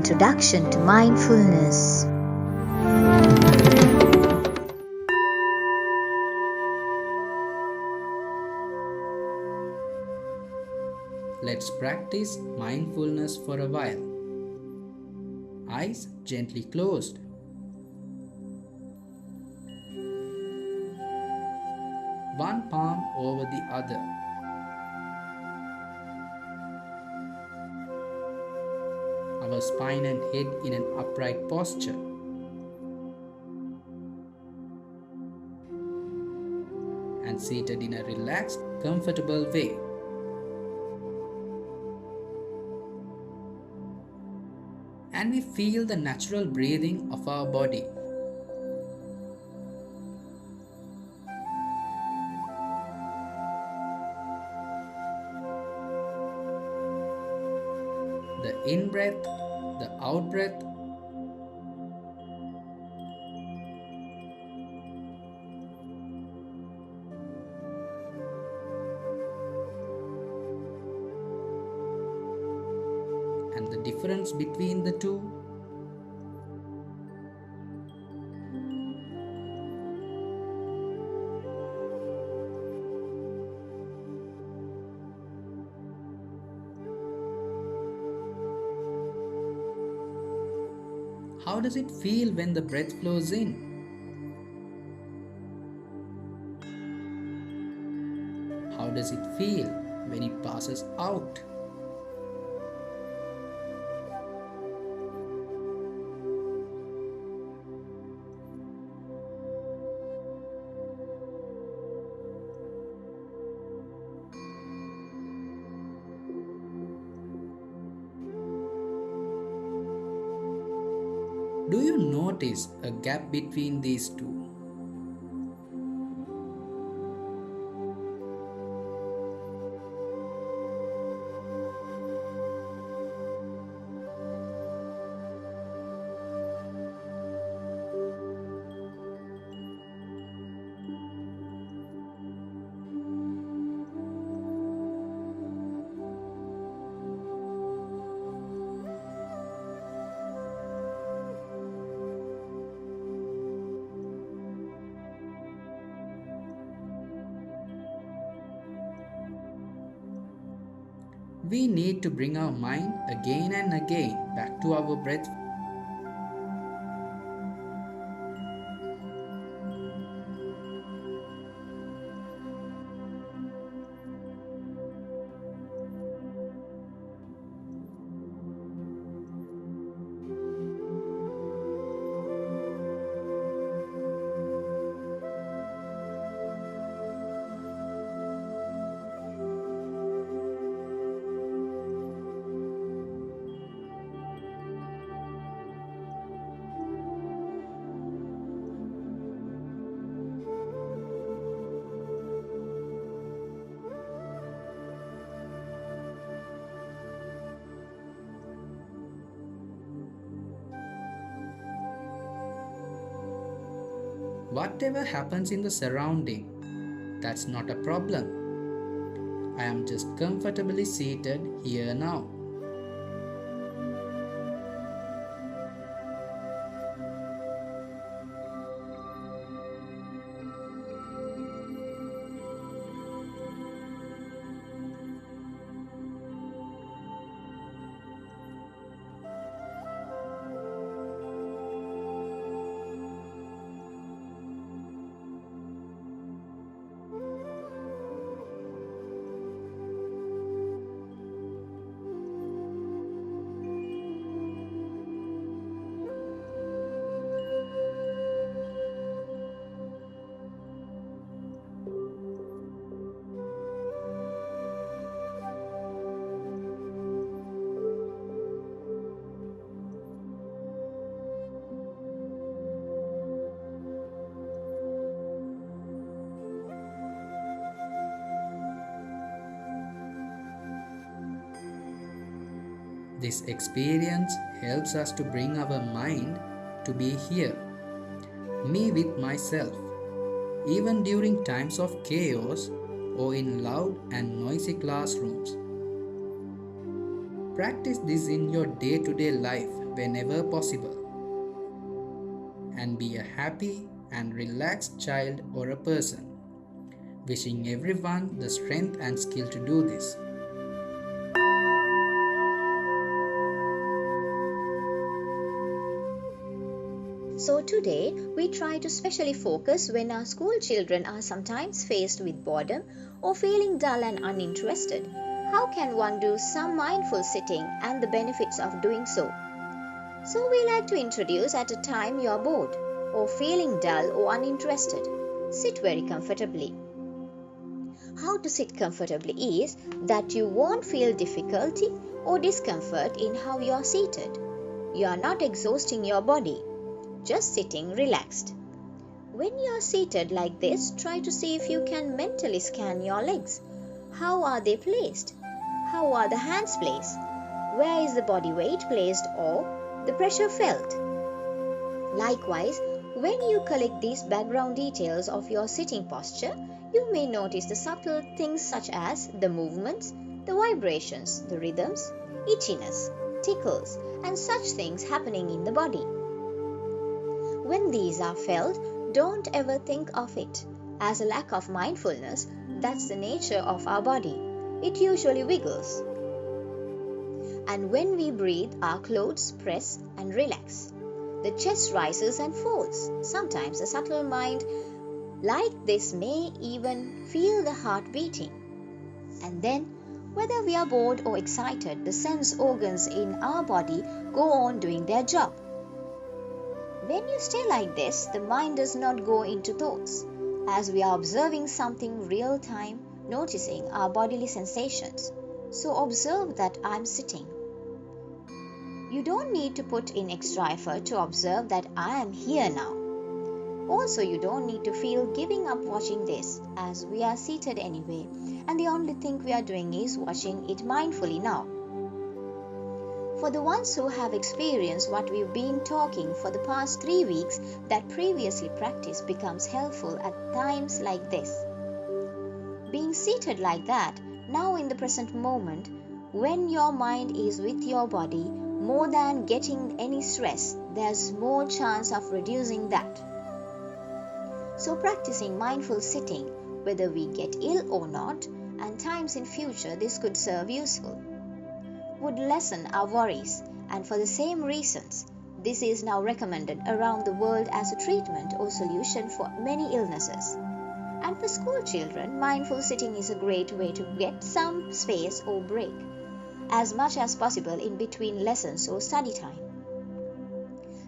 Introduction to Mindfulness. Let's practice mindfulness for a while. Eyes gently closed. One palm over the other. Our spine and head in an upright posture. And seated in a relaxed, comfortable way. And we feel the natural breathing of our body. The in-breath, the out-breath. And the difference between the two. How does it feel when the breath flows in? How does it feel when it passes out? Do you notice a gap between these two? We need to bring our mind again and again back to our breath. Whatever happens in the surrounding, that's not a problem. I am just comfortably seated here now. This experience helps us to bring our mind to be here, me with myself, even during times of chaos or in loud and noisy classrooms. Practice this in your day-to-day life whenever possible. And be a happy and relaxed child or a person. Wishing everyone the strength and skill to do this. So today, we try to specially focus when our school children are sometimes faced with boredom or feeling dull and uninterested. How can one do some mindful sitting and the benefits of doing so? So we like to introduce at a time you are bored or feeling dull or uninterested. Sit very comfortably. How to sit comfortably is that you won't feel difficulty or discomfort in how you are seated. You are not exhausting your body. Just sitting relaxed. When you are seated like this, try to see if you can mentally scan your legs. How are they placed? How are the hands placed? Where is the body weight placed or the pressure felt? Likewise, when you collect these background details of your sitting posture, you may notice the subtle things such as the movements, the vibrations, the rhythms, itchiness, tickles, and such things happening in the body. When these are felt, don't ever think of it as a lack of mindfulness. That's the nature of our body. It usually wiggles. And when we breathe, our clothes press and relax. The chest rises and falls. Sometimes a subtle mind like this may even feel the heart beating. And then, whether we are bored or excited, the sense organs in our body go on doing their job. When you stay like this, the mind does not go into thoughts, as we are observing something real time, noticing our bodily sensations. So observe that I'm sitting. You don't need to put in extra effort to observe that I am here now. Also, you don't need to feel giving up watching this, as we are seated anyway, and the only thing we are doing is watching it mindfully now. For the ones who have experienced what we've been talking for the past 3 weeks, that previously practiced becomes helpful at times like this. Being seated like that, now in the present moment, when your mind is with your body, more than getting any stress, there's more chance of reducing that. So practicing mindful sitting, whether we get ill or not, and times in future this could serve useful, would lessen our worries, and for the same reasons, this is now recommended around the world as a treatment or solution for many illnesses. And for school children, mindful sitting is a great way to get some space or break, as much as possible in between lessons or study time.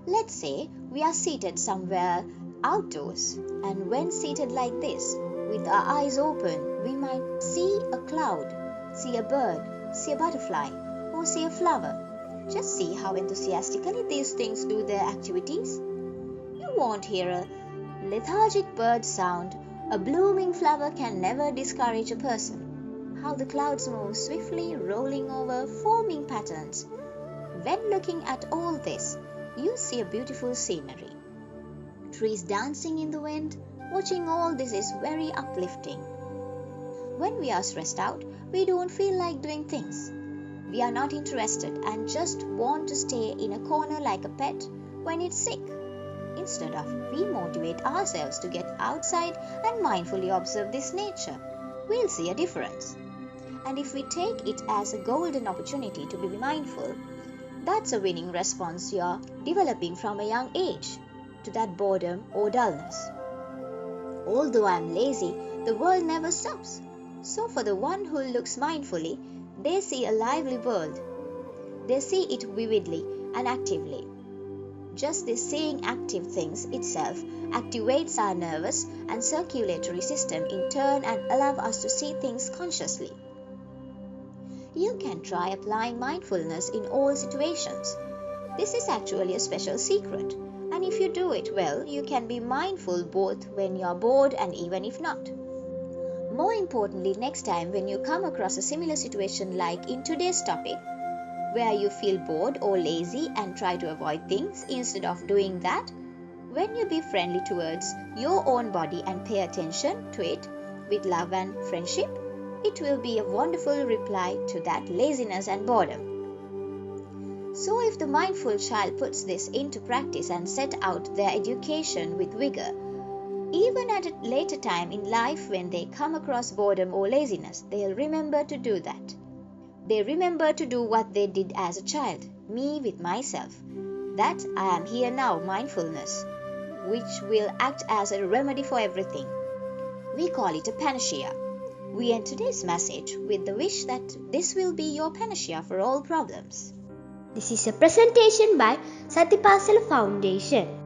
Let's say we are seated somewhere outdoors, and when seated like this, with our eyes open, we might see a cloud, see a bird, see a butterfly, or see a flower. Just see how enthusiastically these things do their activities. You won't hear a lethargic bird sound. A blooming flower can never discourage a person. How the clouds move swiftly, rolling over, forming patterns. When looking at all this, you see a beautiful scenery. Trees dancing in the wind. Watching all this is very uplifting. When we are stressed out, we don't feel like doing things. We are not interested and just want to stay in a corner like a pet when it's sick. Instead of we motivate ourselves to get outside and mindfully observe this nature, we'll see a difference. And if we take it as a golden opportunity to be mindful, that's a winning response you're developing from a young age to that boredom or dullness. Although I'm lazy, the world never stops. So for the one who looks mindfully, they see a lively world. They see it vividly and actively. Just this seeing active things itself activates our nervous and circulatory system in turn and allows us to see things consciously. You can try applying mindfulness in all situations. This is actually a special secret, and if you do it well, you can be mindful both when you're bored and even if not. More importantly, next time when you come across a similar situation like in today's topic, where you feel bored or lazy and try to avoid things, instead of doing that, when you be friendly towards your own body and pay attention to it with love and friendship, it will be a wonderful reply to that laziness and boredom. So if the mindful child puts this into practice and set out their education with vigor, even at a later time in life when they come across boredom or laziness, they'll remember to do that. They remember to do what they did as a child, me with myself. That I am here now, mindfulness, which will act as a remedy for everything. We call it a panacea. We end today's message with the wish that this will be your panacea for all problems. This is a presentation by SatiPasala Foundation.